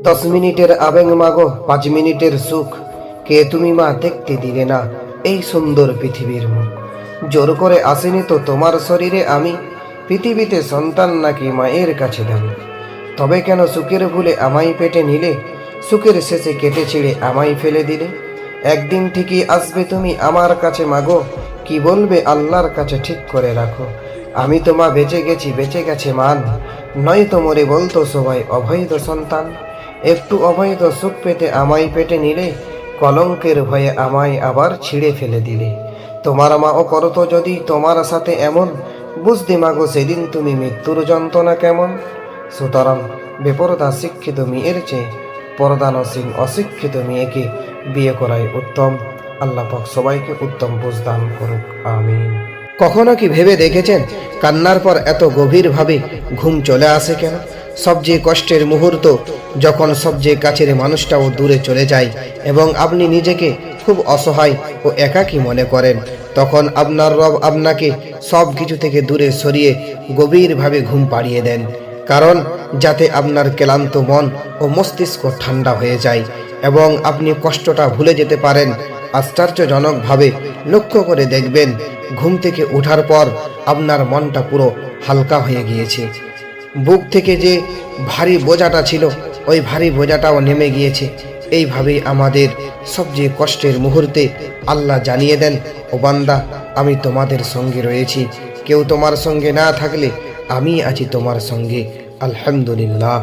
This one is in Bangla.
10 মিনিটের আবেগ মাগো 5 মিনিটের সুখ, কে তুমি মা দেখতে দিলে না এই সুন্দর পৃথিবীর মুখ। জোর করে আসেনি তো তোমার শরীরে আমি, পৃথিবীতে সন্তান নাকি মায়ের কাছে দাম। তবে কেন সুখের ভুলে আমায় পেটে নিলে, সুখের শেষে কেটে ছিঁড়ে আমায় ফেলে দিলে। একদিন ঠিকই আসবে তুমি আমার কাছে মাগো, কি বলবে আল্লাহর কাছে ঠিক করে রাখো। আমি তো মা বেঁচে গেছি, বেঁচে গেছে মান, নয় তো মরে বলতো সবাই অবৈধ সন্তান। একটু অবৈধ সুখ পেতে আমায় পেটে নিলে, কলঙ্কের ভয়ে আমায় আবার ছিঁড়ে ফেলে দিলে। তোমার মাও করতো যদি তোমার সাথে এমন, বুঝতে মাগো সেদিন তুমি মৃত্যুর যন্ত্রণা কেমন। সুতরাং বেপরদা শিক্ষিত মেয়ের চেয়ে পর্দানসীন অশিক্ষিত মেয়েকে বিয়ে করাই উত্তম। আল্লাহ পাক সবাইকে উত্তম বুঝ দান করুক, আমিন। কখনো কি ভেবে দেখেছেন কান্নার পর এত গভীরভাবে ঘুম চলে আসে কেন? সবচেয়ে কষ্টের মুহূর্ত যখন সবচেয়ে কাছের মানুষটাও দূরে চলে যায় এবং আপনি নিজেকে খুব অসহায় ও একাকী মনে করেন, তখন আপনার রব আপনাকে সব কিছু থেকে দূরে সরিয়ে গভীরভাবে ঘুম পাড়িয়ে দেন, কারণ যাতে আপনার ক্লান্ত মন ও মস্তিষ্ক ঠান্ডা হয়ে যায় এবং আপনি কষ্টটা ভুলে যেতে পারেন। আশ্চর্যজনকভাবে লক্ষ্য করে দেখবেন, ঘুম থেকে ওঠার পর আপনার মনটা পুরো হালকা হয়ে গিয়েছে। বুক থেকে যে ভারী বোঝাটা ছিল, ওই ভারী বোঝাটাও নেমে গিয়েছে। এইভাবেই আমাদের সবচেয়ে কষ্টের মুহূর্তে আল্লাহ জানিয়ে দেন, ও বান্দা, আমি তোমাদের সঙ্গে রয়েছি। কেউ তোমার সঙ্গে না থাকলে আমি আছি তোমার সঙ্গে। আলহামদুলিল্লাহ।